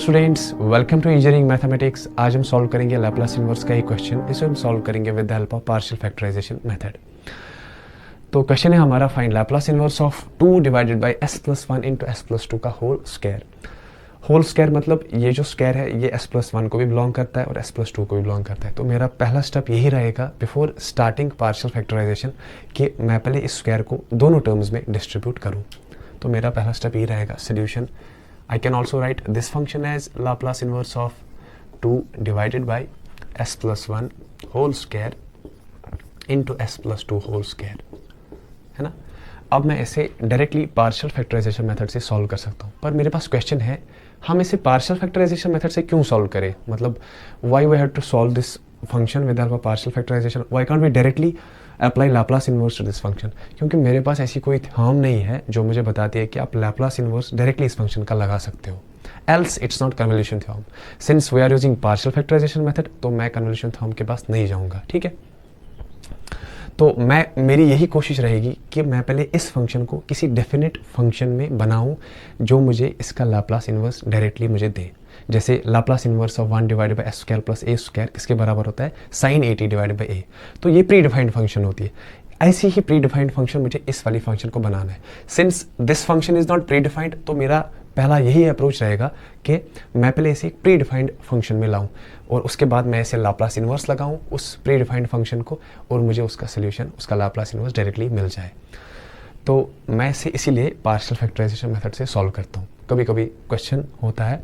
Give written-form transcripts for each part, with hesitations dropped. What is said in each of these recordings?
Students, welcome to engineering mathematics. आज हम solve करेंगे लैप्लास इन्वर्स का एक क्वेश्चन। इसे हम सॉल्व करेंगे with the help of partial factorization method. तो क्वेश्चन है हमारा, find Laplace inverse of 2 divided by s+1 into s+2 का होल स्क्वायर। होल स्क्वायर मतलब ये जो स्क्वायर है ये s+1 को भी बिलोंग करता है और s+2 को भी बिलोंग करता है। तो मेरा पहला स्टेप यही रहेगा बिफोर स्टार्टिंग पार्शियल फैक्टराइजेशन कि मैं पहले इस स्क्वायर को दोनों टर्म्स में डिस्ट्रीब्यूट करूँ। तो मेरा पहला स्टेप यही रहेगा। Solution, I can also write this function as Laplace inverse of 2 divided by s+1 whole square into s+2 whole square, है ना। अब मैं इसे डायरेक्टली पार्शियल फैक्टराइजेशन मेथड से सॉल्व कर सकता हूँ, पर मेरे पास क्वेश्चन है हम इसे पार्शियल फैक्टराइजेशन मेथड से क्यों सॉल्व करें। मतलब why we have to solve this function with the help of partial factorization, why can't we directly apply Laplace inverse to this function. क्योंकि मेरे पास ऐसी कोई थ्योरम नहीं है जो मुझे बताती है कि आप लैप्लास इन्वर्स डायरेक्टली इस फंक्शन का लगा सकते हो। Else it's not convolution theorem. Since we are using partial factorization method तो मैं कन्वोल्यूशन थ्योरम के पास नहीं जाऊंगा, ठीक है। तो मेरी यही कोशिश रहेगी कि मैं पहले इस फंक्शन को किसी डेफिनेट फंक्शन में बनाऊं जो मुझे इसका लैप्लास इन्वर्स डायरेक्टली मुझे दे। जैसे Laplace inverse of 1 divided by S square plus A square किसके बराबर होता है, साइन 80 डिवाइडेड बाय ए। तो ये प्री डिफाइंड फंक्शन होती है। ऐसी ही प्री डिफाइंड फंक्शन मुझे इस वाली फंक्शन को बनाना है। Since this function is not pre defined तो मेरा पहला यही अप्रोच रहेगा कि मैं पहले इसे एक प्री डिफाइंड फंक्शन में लाऊं और उसके बाद मैं इसे लैप्लास इन्वर्स लगाऊं उस प्री डिफाइंड फंक्शन को और मुझे उसका सोल्यूशन, उसका लैप्लास इन्वर्स डायरेक्टली मिल जाए। तो मैं इसे इसीलिए पार्शियल फैक्टराइजेशन मेथड से सॉल्व करता हूँ। कभी कभी क्वेश्चन होता है।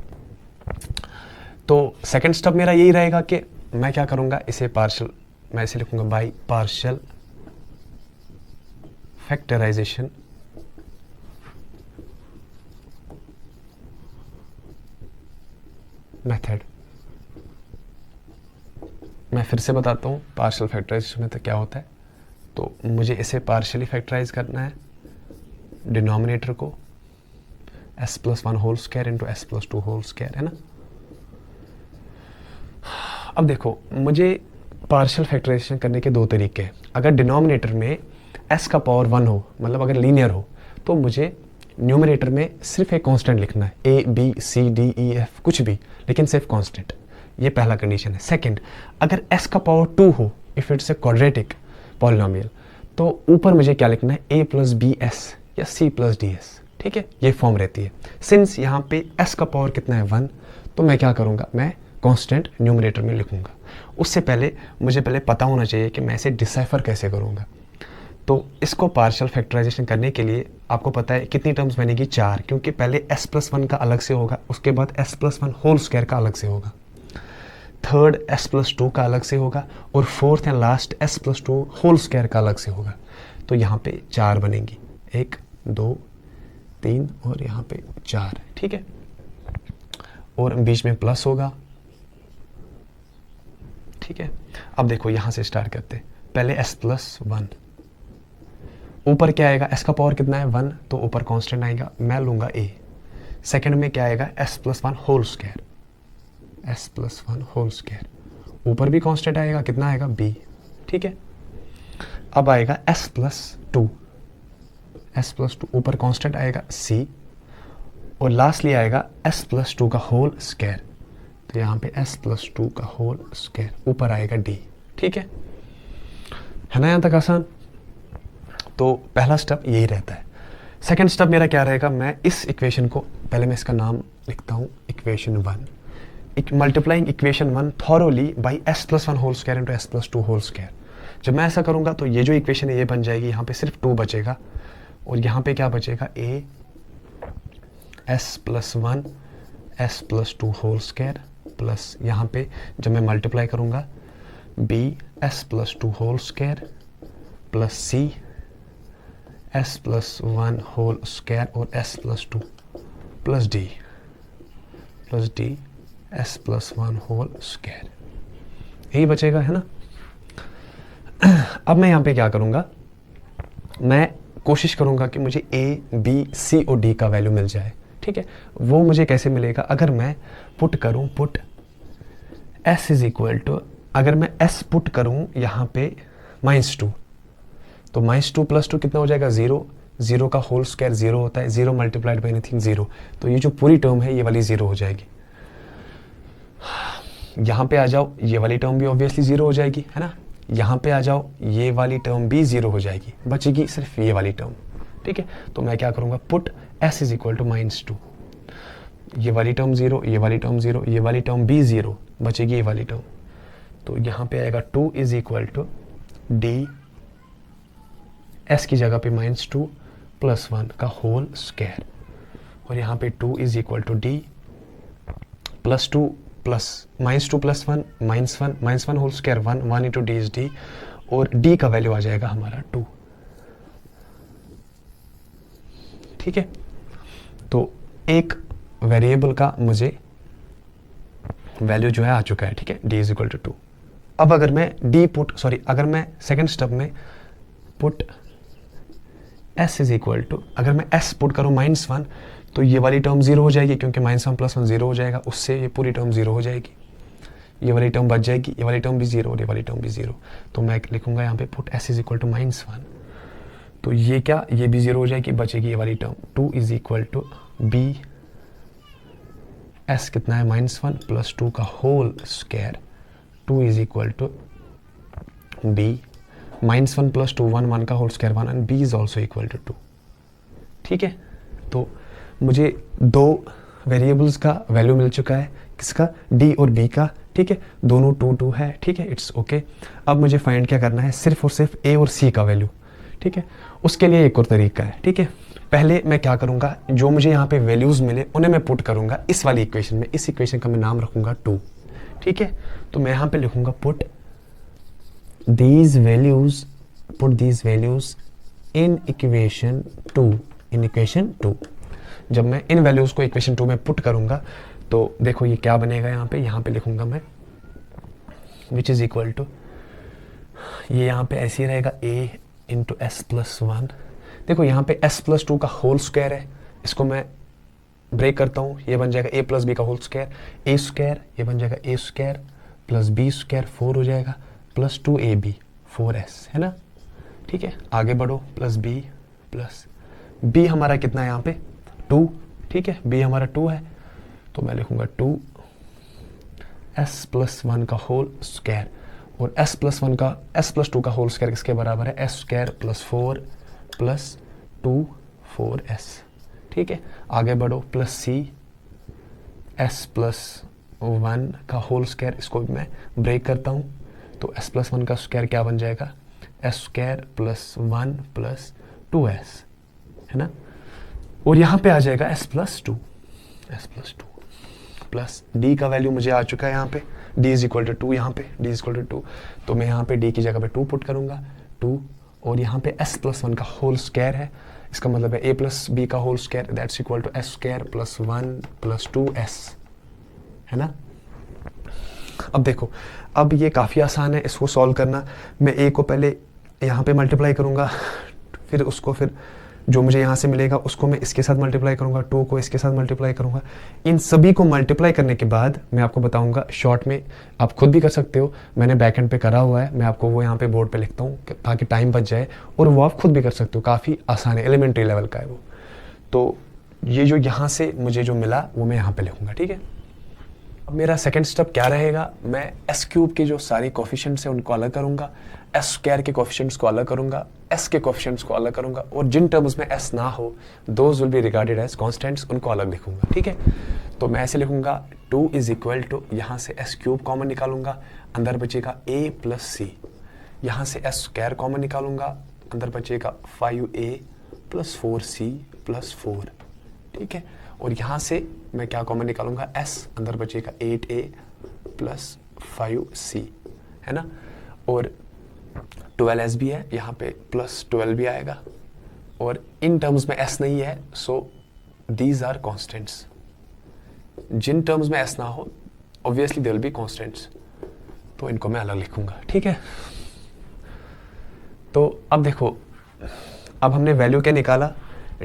तो सेकंड स्टेप मेरा यही रहेगा कि मैं क्या करूँगा, इसे पार्शियल, मैं इसे लिखूँगा बाय पार्शियल फैक्टराइजेशन मेथड। मैं फिर से बताता हूँ पार्शियल फैक्टराइजेशन मेथड क्या होता है। तो मुझे इसे पार्शियली फैक्टराइज करना है, डिनोमिनेटर को s+1 whole square into s+2 whole square, है ना। अब देखो, मुझे पार्शियल फैक्टराइजेशन करने के दो तरीके हैं। अगर डिनोमिनेटर में s का पावर 1 हो, मतलब अगर लीनियर हो, तो मुझे न्यूमरेटर में सिर्फ एक कांस्टेंट लिखना है, a b c d e f कुछ भी, लेकिन सिर्फ कांस्टेंट। ये पहला कंडीशन है। सेकंड, अगर s का पावर 2 हो, if it's a quadratic polynomial, तो ऊपर मुझे क्या लिखना है, a प्लस बी एस या c प्लस डी एस, ठीक है। ये फॉर्म रहती है। सिंस यहाँ पे s का पावर कितना है 1, तो मैं क्या करूँगा, मैं कांस्टेंट न्यूमरेटर में लिखूंगा। उससे पहले मुझे पता होना चाहिए कि मैं इसे डिसाइफर कैसे करूँगा। तो इसको पार्शियल फैक्टराइजेशन करने के लिए आपको पता है कितनी टर्म्स बनेगी, 4, क्योंकि पहले s+1 का अलग से होगा, उसके बाद s+1 होल स्क्वायर का अलग से होगा, थर्ड s+2 का अलग से होगा और fourth and last s+2 whole square का अलग से होगा। तो यहाँ पे 4 बनेंगी, 1 2 3 और यहाँ पे 4, ठीक है। और बीच में प्लस होगा, ठीक है। अब देखो यहाँ से स्टार्ट करते हैं। पहले s+1, ऊपर क्या आएगा, s का पावर कितना है 1, तो ऊपर कांस्टेंट आएगा, मैं लूंगा a। सेकंड में क्या आएगा, s+1 whole square, s+1 whole square, ऊपर भी कांस्टेंट आएगा, कितना आएगा b, ठीक है। अब आएगा s+2, ऊपर कांस्टेंट आएगा c और लास्टली आएगा s+2 का होल स्क्वायर। तो यहाँ पे s+2 का होल स्क्वायर, ऊपर आएगा d, ठीक है ना। यहाँ तक आसान। तो पहला स्टेप यही रहता है। सेकंड स्टेप मेरा क्या रहेगा, मैं इस इक्वेशन को, पहले मैं इसका नाम लिखता हूँ equation 1, multiplying equation 1 thoroughly by s+1 whole square into s+2 whole square. जब मैं ऐसा करूँगा तो ये जो इक्वेशन है ये बन जाएगी, यहाँ पे सिर्फ 2 बचेगा और यहाँ पे क्या बचेगा, a s+1 s+2 whole square plus यहाँ पे जब मैं मल्टीप्लाई करूँगा b s+2 whole square plus c s+1 whole square और s+2 plus d s+1 whole square, यही बचेगा, है ना। अब मैं यहाँ पे क्या करूँगा, मैं कोशिश करूँगा कि मुझे a b c और d का वैल्यू मिल जाए, ठीक है। वो मुझे कैसे मिलेगा, अगर मैं पुट करूँ, put s is equal to, अगर मैं s पुट करूँ यहाँ पे -2, तो -2 + 2 कितना हो जाएगा, 0, 0 का होल स्क्वायर 0 होता है, 0 मल्टीप्लाइड बाई एनीथिंग 0, तो ये जो पूरी टर्म है ये वाली 0 हो जाएगी। यहाँ पे आ जाओ, ये वाली टर्म भी ऑब्वियसली ज़ीरो हो जाएगी, है ना। यहाँ पे आ जाओ, ये वाली टर्म भी ज़ीरो हो जाएगी, बचेगी सिर्फ ये वाली टर्म, ठीक है। तो मैं क्या करूँगा, put s is equal to -2, ये वाली टर्म ज़ीरो, ये वाली टर्म ज़ीरो, ये वाली टर्म भी ज़ीरो, बचेगी ये वाली टर्म। तो यहाँ पे आएगा 2 is equal to d, s की जगह पे -2 + 1 का होल स्क्वायर, और यहाँ पे 2 is equal to d +2 plus -2 + 1 -1 whole square 1 into d is d, और d का वैल्यू आ जाएगा हमारा 2, ठीक है। तो एक वेरिएबल का मुझे वैल्यू जो है आ चुका है, ठीक है, d इज इक्वल टू 2। अब अगर मैं अगर मैं सेकेंड स्टेप में put s is equal to, अगर मैं s पुट करूँ -1, तो ये वाली टर्म ज़ीरो हो जाएगी, क्योंकि -1 + 1 ज़ीरो हो जाएगा, उससे ये पूरी टर्म ज़ीरो हो जाएगी, ये वाली टर्म बच जाएगी, ये वाली टर्म भी ज़ीरो और ये वाली टर्म भी ज़ीरो। तो मैं लिखूंगा यहाँ पे put s is equal to -1, तो ये क्या, ये भी ज़ीरो हो जाएगी, बचेगी ये वाली term. 2 is equal to b, s कितना है -1 + 2 का whole square, 2 is equal to b -1 + 2 1 का whole square 1 and b is also equal to 2, ठीक है। तो मुझे दो वेरिएबल्स का वैल्यू मिल चुका है, किसका, d और b का, ठीक है, दोनों 2 2 है, ठीक है, इट्स ओके। अब मुझे फाइंड क्या करना है, सिर्फ और सिर्फ a और c का वैल्यू, ठीक है। उसके लिए एक और तरीका है, ठीक है। पहले मैं क्या करूँगा, जो मुझे यहाँ पे वैल्यूज़ मिले उन्हें मैं पुट करूँगा इस वाली इक्वेशन में, इस इक्वेशन का मैं नाम रखूँगा 2, ठीक है। तो मैं यहाँ पे लिखूँगा put these values in equation 2। जब मैं इन वैल्यूज को इक्वेशन 2 में पुट करूंगा तो देखो ये क्या बनेगा, यहाँ पे लिखूंगा मैं विच इज इक्वल टू, ये यहाँ पे ऐसे ही रहेगा a इंटू s + 1। देखो यहाँ पे s + 2 का होल स्क्वायर है, इसको मैं ब्रेक करता हूँ, ये बन जाएगा a + b का होल स्क्वायर, a स्क्वायर, ये बन जाएगा a स्क्वायर + b स्क्वायर 4 हो जाएगा, + 2ab 4s, है ना, ठीक है। आगे बढ़ो, b हमारा कितना है यहाँ पे 2, ठीक है, b हमारा 2 है, तो मैं लिखूंगा 2 s + 1 का होल स्क्वायर, और s + 2 का होल स्क्वायर किसके बराबर है, s स्क्वायर + 4 + 2 4s, ठीक है। आगे बढ़ो, +c s + 1 का होल स्क्वायर, इसको भी मैं ब्रेक करता हूँ, तो s + 1 का स्क्वायर क्या बन जाएगा, s स्क्वायर + 1 + 2s, है ना। और यहाँ पे आ जाएगा s + 2 प्लस d का वैल्यू मुझे आ चुका है यहाँ पे, d इज इक्वल टू 2, यहाँ पे d इज इक्वल टू 2, तो मैं यहाँ पे d की जगह पे 2 पुट करूँगा, 2, और यहाँ पे s + 1 का होल स्क्वायर है, इसका मतलब है a + b का whole square, that's equal to s square + 1 + 2s, है ना। अब देखो, अब ये काफ़ी आसान है इसको सॉल्व करना। मैं a को पहले यहाँ पे मल्टीप्लाई करूँगा, फिर जो मुझे यहाँ से मिलेगा उसको मैं इसके साथ मल्टीप्लाई करूँगा, 2 को इसके साथ मल्टीप्लाई करूँगा। इन सभी को मल्टीप्लाई करने के बाद मैं आपको बताऊँगा शॉर्ट में, आप खुद भी कर सकते हो, मैंने बैक एंड पे करा हुआ है, मैं आपको वो यहाँ पे बोर्ड पे लिखता हूँ ताकि टाइम बच जाए, और वो आप खुद भी कर सकते हो, काफ़ी आसान है, एलिमेंट्री लेवल का है वो। तो ये जो यहाँ से मुझे जो मिला वो मैं यहाँ पर लिखूँगा, ठीक है। अब मेरा सेकंड स्टेप क्या रहेगा, मैं s क्यूब के जो सारे कोफिशिएंट्स हैं उनको अलग करूँगा, s स्क्वायर के कोफिशिएंट्स को अलग करूँगा, s के कोफिशिएंट्स को अलग करूँगा, और जिन टर्म्स में s ना हो those will be regarded as constants, उनको अलग लिखूँगा, ठीक है। तो मैं ऐसे लिखूँगा 2 इज इक्वल टू, यहाँ से s क्यूब कॉमन निकालूंगा, अंदर बचेगा a + c, यहाँ से s स्क्वायर कॉमन निकालूंगा, अंदर बचेगा 5a + 4c + 4, ठीक है। और यहाँ से मैं क्या कॉमन निकालूंगा, s, अंदर बचेगा 8a + 5c, है ना। और 12s भी है, यहाँ पे +12 भी आएगा, और इन टर्म्स में s नहीं है, सो दीज आर कॉन्स्टेंट्स। जिन टर्म्स में s ना हो obviously they will be constants, तो इनको मैं अलग लिखूंगा, ठीक है। तो अब देखो, अब हमने वैल्यू क्या निकाला,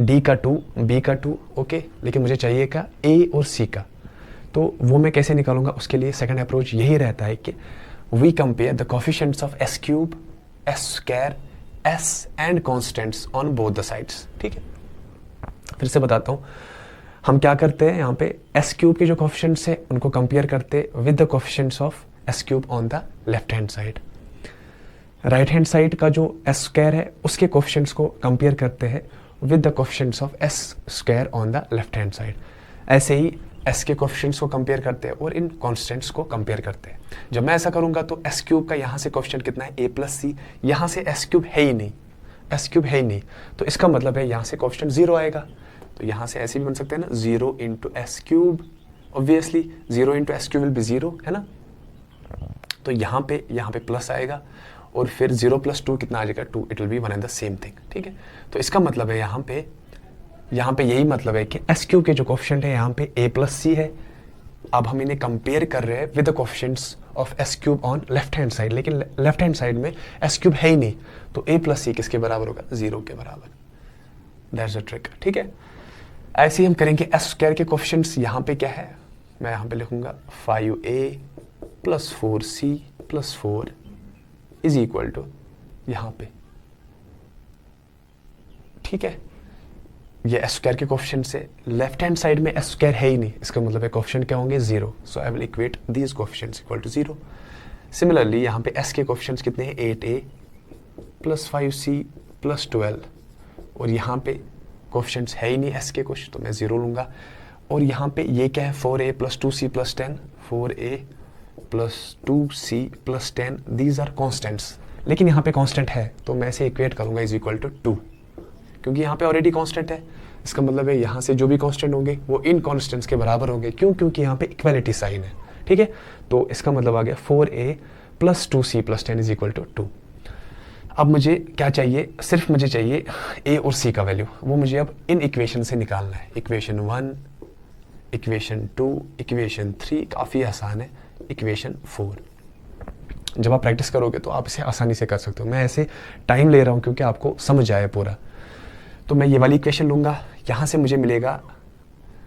d का 2, b का 2, ओके, लेकिन मुझे चाहिए क्या, a और c का। तो वो मैं कैसे निकालूंगा, उसके लिए सेकंड अप्रोच यही रहता है कि we compare the coefficients of s cube, s square, s and constants on both the sides, ठीक है। फिर से बताता हूँ, हम क्या करते हैं यहाँ पे एस क्यूब के जो कोफिशिएंट्स है उनको कंपेयर करते with the coefficients of S cube on the left hand side. Right hand side का जो एस स्क्वायर है उसके कोफिशिएंट्स को कंपेयर करते हैं with the coefficients of S square on the left hand side. ऐसे ही एस के कोफिशिएंट्स को कंपेयर करते हैं और इन कॉन्स्टेंट्स को कंपेयर करते हैं। जब मैं ऐसा करूंगा तो एस क्यूब का यहाँ से कोफिशिएंट कितना है ए प्लस सी, यहाँ से एस क्यूब है ही नहीं, एस क्यूब है ही नहीं, तो इसका मतलब है यहाँ से कोफिशिएंट जीरो आएगा। तो यहाँ से ऐसे भी बन सकते हैं ना, zero into S cube, obviously zero into S cube will be zero, है ना। तो यहाँ पे प्लस आएगा और फिर 0 + 2 कितना आ जाएगा 2, it will be one and the same thing, ठीक है। तो इसका मतलब है यहाँ पे यही मतलब है कि एस क्यूब के जो कोफिशिएंट है यहाँ पे a + c है। अब हम इन्हें कंपेयर कर रहे हैं with the coefficients of S cube on left hand side, लेकिन लेफ्ट हैंड साइड में एस क्यूब है ही नहीं, तो a + c किसके बराबर होगा, 0 के बराबर। दैट्स द ट्रिक, ठीक है। ऐसे ही हम करेंगे एस स्क्वायर के कोफिशिएंट्स। यहाँ पे क्या है, मैं यहाँ पे लिखूंगा 5a + 4c + 4 is equal to यहाँ पे, ठीक है। ये एस स्क्वायर के कोफिशिएंट से लेफ्ट हैंड साइड में एस स्क्वायर है ही नहीं, इसका मतलब है कोफिशिएंट क्या होंगे, 0। So I will equate these coefficients equal to 0। Similarly यहाँ पे एस के कोफिशिएंट्स कितने हैं, 8a + 5c + 12, और यहाँ पे कोफिशिएंट्स है ही नहीं एस के कुछ, तो मैं 0 लूंगा। और यहाँ पे ये क्या है, 4a + 2c + 10, 4a + 2c + 10, these are constants. लेकिन यहाँ पे कांस्टेंट है तो मैं इसे इक्वेट करूंगा इज इक्वल टू 2, क्योंकि यहाँ पे ऑलरेडी कांस्टेंट है। इसका मतलब है यहाँ से जो भी कांस्टेंट होंगे वो इन कांस्टेंट्स के बराबर होंगे, क्यों, क्योंकि यहाँ पे इक्वालिटी साइन है, ठीक है। तो इसका मतलब आ गया 4a + 2c + 10 is equal to 2। अब मुझे क्या चाहिए, सिर्फ मुझे चाहिए a और c का वैल्यू, वो मुझे अब इन इक्वेशन से निकालना है। इक्वेशन 1, इक्वेशन 2, इक्वेशन 3 काफ़ी आसान है, इक्वेशन 4। जब आप प्रैक्टिस करोगे तो आप इसे आसानी से कर सकते हो। मैं ऐसे टाइम ले रहा हूँ क्योंकि आपको समझ आए पूरा। तो मैं ये वाली इक्वेशन लूँगा, यहाँ से मुझे मिलेगा,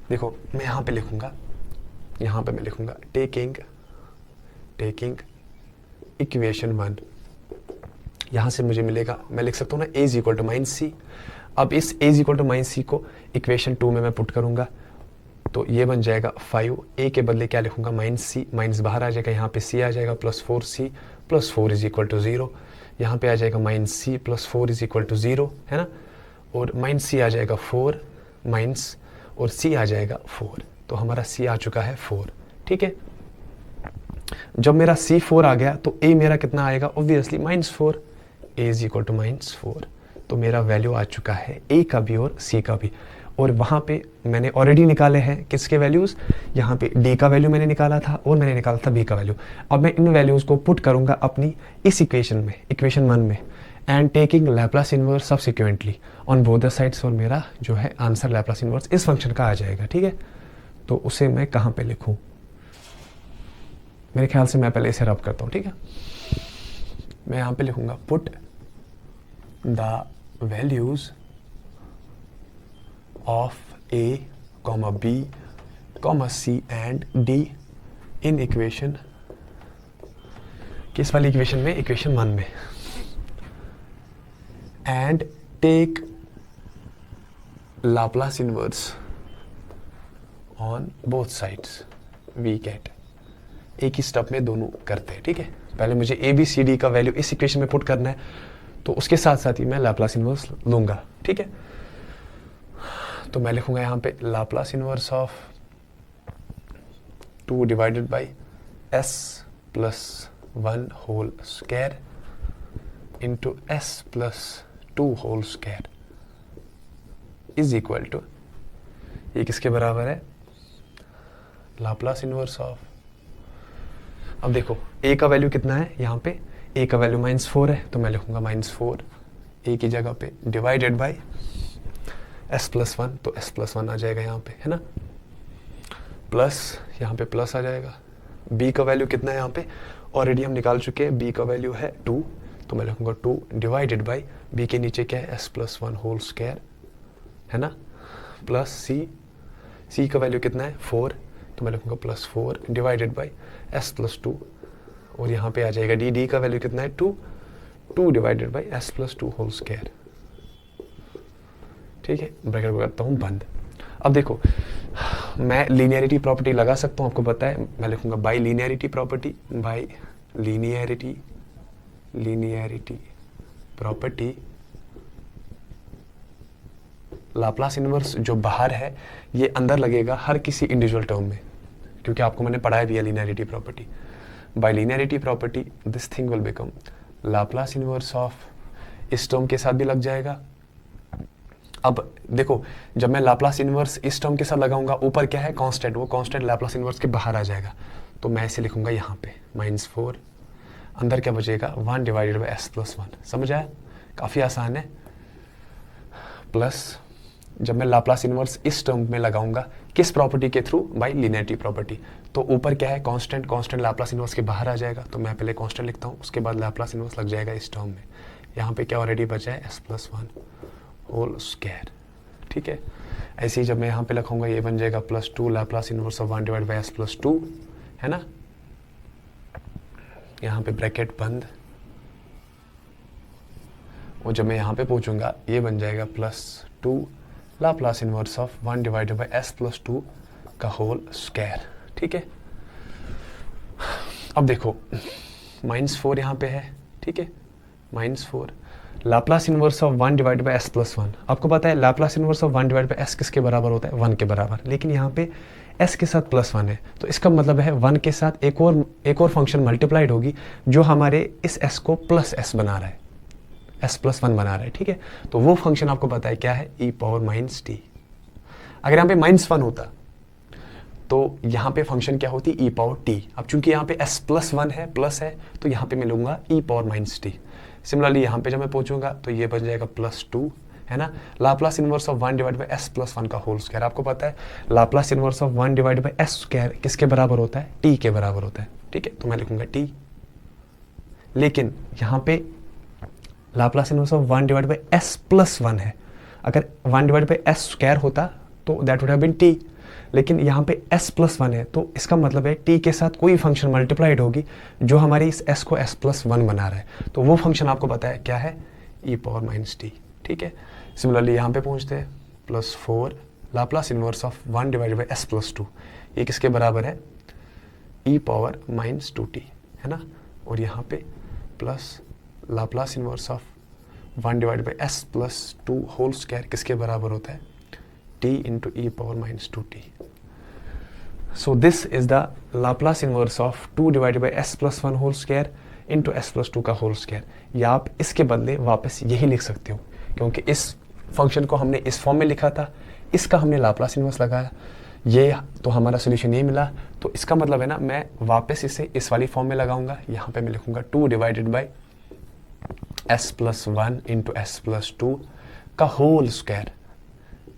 देखो मैं यहाँ पे लिखूँगा, यहाँ पे मैं लिखूँगा टेकिंग इक्वेशन 1, यहाँ से मुझे मिलेगा, मैं लिख सकता हूँ ना a = -c। अब इस a = -c को इक्वेशन 2 में मैं पुट करूँगा तो ये बन जाएगा 5a के बदले क्या लिखूंगा, -c, माइनस बाहर आ जाएगा, यहाँ पे c आ जाएगा +4c + 4 इज इक्वल टू 0, यहाँ पे आ जाएगा -c + 4 इज इक्वल टू 0, है ना। और -c आ जाएगा 4 माइनस, और c आ जाएगा 4, तो हमारा c आ चुका है 4, ठीक है। जब मेरा c 4 आ गया तो a मेरा कितना आएगा, ऑब्वियसली -4, a = -4, तो मेरा वैल्यू आ चुका है a का भी और c का भी। और वहाँ पे मैंने ऑलरेडी निकाले हैं किसके वैल्यूज़, यहाँ पे d का वैल्यू मैंने निकाला था और मैंने निकाला था b का वैल्यू। अब मैं इन वैल्यूज़ को पुट करूँगा अपनी इस इक्वेशन में, इक्वेशन 1 में, and taking Laplace inverse subsequently on both the sides, और मेरा जो है आंसर लैप्लास इन्वर्स इस फंक्शन का आ जाएगा, ठीक है। तो उसे मैं कहाँ पे लिखूँ, मेरे ख्याल से मैं पहले इसे रब करता हूँ, ठीक है। मैं यहाँ पे लिखूँगा put the values of a, b, c and d in equation, किस वाली इक्वेशन में, इक्वेशन 1 में, and take Laplace inverse on both sides, we get, एक ही स्टेप में दोनों करते हैं, ठीक है। पहले मुझे a b c d का वैल्यू इस इक्वेशन में पुट करना है, तो उसके साथ साथ ही मैं Laplace इन्वर्स लूंगा, ठीक है। तो मैं लिखूंगा यहाँ पे Laplace inverse of 2 divided by s + 1 whole square into s + 2 whole square is equal to, ये किसके बराबर है, लाप्लास इन्वर्स ऑफ, अब देखो a का वैल्यू कितना है, यहाँ पे a का वैल्यू -4 है, तो मैं लिखूंगा -4 a की जगह पे डिवाइडेड बाई s + 1, तो s + 1 आ जाएगा यहाँ पे, है ना, प्लस यहाँ पे प्लस आ जाएगा। b का वैल्यू कितना है, यहाँ पे ऑलरेडी हम निकाल चुके हैं, b का वैल्यू है 2, तो मैं लिखूंगा 2 डिवाइडेड बाई b के नीचे क्या है, s + 1 होल स्क्वायर, है ना, प्लस c का वैल्यू कितना है 4, तो मैं लिखूंगा +4 डिवाइडेड बाई s + 2, और यहाँ पे आ जाएगा d का वैल्यू कितना है 2 divided by s + 2 whole square, ठीक है। ब्रैकेट करता हूँ बंद। अब देखो, मैं लीनियरिटी प्रॉपर्टी लगा सकता हूँ, आपको पता है, मैं लिखूंगा by linearity property, by linearity property Laplace inverse जो बाहर है ये अंदर लगेगा हर किसी इंडिविजुअल टर्म में, क्योंकि आपको मैंने पढ़ाया भी है linearity property. By linearity property this thing will become Laplace inverse of, इस टर्म के साथ भी लग जाएगा। अब देखो, जब मैं लाप्लास इनवर्स इस टर्म के साथ लगाऊंगा, ऊपर क्या है कांस्टेंट, वो कांस्टेंट लाप्लास इनवर्स के बाहर आ जाएगा, तो मैं इसे लिखूंगा यहाँ पे -4, अंदर क्या बचेगा 1 डिवाइडेड बाई s प्लस 1। समझ आया? काफ़ी आसान है। प्लस जब मैं लाप्लास इनवर्स इस टर्म में लगाऊंगा, किस प्रॉपर्टी के थ्रू? By linearity property. तो ऊपर क्या है कांस्टेंट, कांस्टेंट लाप्लास इनवर्स के बाहर आ जाएगा, तो मैं पहले कांस्टेंट लिखता हूँ, उसके बाद लाप्लास इनवर्स लग जाएगा इस टर्म में। यहाँ पे क्या ऑलरेडी बचा है s प्लस 1 होल स्क्वायर। ठीक है, ऐसे ही जब मैं यहाँ पे लिखूंगा ये बन जाएगा +2 Laplace inverse of 1 divide by s plus 2, है ना। यहाँ पे ब्रैकेट बंद, और जब मैं यहाँ पे पहुँचूंगा ये बन जाएगा +2 Laplace inverse of 1 divided by s plus 2 का होल स्क्वायर। ठीक है, अब देखो -4 यहाँ पे है, ठीक है, -4 Laplace inverse of 1 divided by s plus 1। आपको पता है Laplace inverse of 1 divide by s किसके बराबर होता है? 1 के बराबर, लेकिन यहाँ पे s के साथ +1 है, तो इसका मतलब है 1 के साथ एक और फंक्शन मल्टीप्लाइड होगी जो हमारे इस s को प्लस s बना रहा है, s प्लस 1 बना रहा है। ठीक है, तो वो फंक्शन आपको पता है क्या है? e power -t। अगर यहाँ पे -1 होता तो यहाँ पे फंक्शन क्या होती? e power t। अब चूंकि यहाँ पे s प्लस 1 है, प्लस है, तो यहाँ पे मैं लूंगा e पावर -t। सिमिलरली यहाँ पे जब मैं पहुंचूंगा तो ये बन जाएगा +2, है ना। Laplace inverse of 1 divide by s plus 1 का होल स्क्वायर। आपको पता है Laplace inverse of 1 divide by s square किसके बराबर होता है? t के बराबर होता है। ठीक है, तो मैं लिखूंगा t, लेकिन यहाँ पे Laplace inverse of 1 divide by s plus 1 है। अगर 1 डिवाइड बाई s स्क्वायर होता तो that would have been t, लेकिन यहाँ पे s प्लस 1 है, तो इसका मतलब है t के साथ कोई फंक्शन मल्टीप्लाइड होगी जो हमारी इस s को s प्लस 1 बना रहा है, तो वो फंक्शन आपको पता है क्या है? e power -t। ठीक है, सिमिलरली यहाँ पे पहुँचते हैं +4 Laplace inverse of 1 divide by s plus 2, ये किसके बराबर है? e पावर -2t, है ना। और यहाँ पे plus Laplace inverse of 1 divide by s plus 2 whole square किसके बराबर होता है? t into e power -2t. So this is the Laplace inverse of 2 divided by s plus 1 whole square into s plus 2 का whole square. या आप इसके बदले वापस यही लिख सकते हो, क्योंकि इस फंक्शन को हमने इस फॉर्म में लिखा था, इसका हमने लाप्लास इनवर्स लगाया, ये तो हमारा सोल्यूशन ये मिला, तो इसका मतलब है ना मैं वापस इसे इस वाली फॉर्म में लगाऊंगा। यहाँ पे मैं लिखूंगा 2 divided by s plus 1 into s plus 2 का होल स्क्वायर,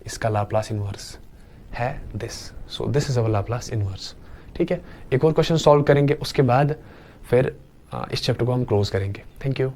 इसका लाप्लास इनवर्स है this. So this is our Laplace inverse. ठीक है, एक और क्वेश्चन सॉल्व करेंगे, उसके बाद फिर इस चैप्टर को हम क्लोज करेंगे। Thank you.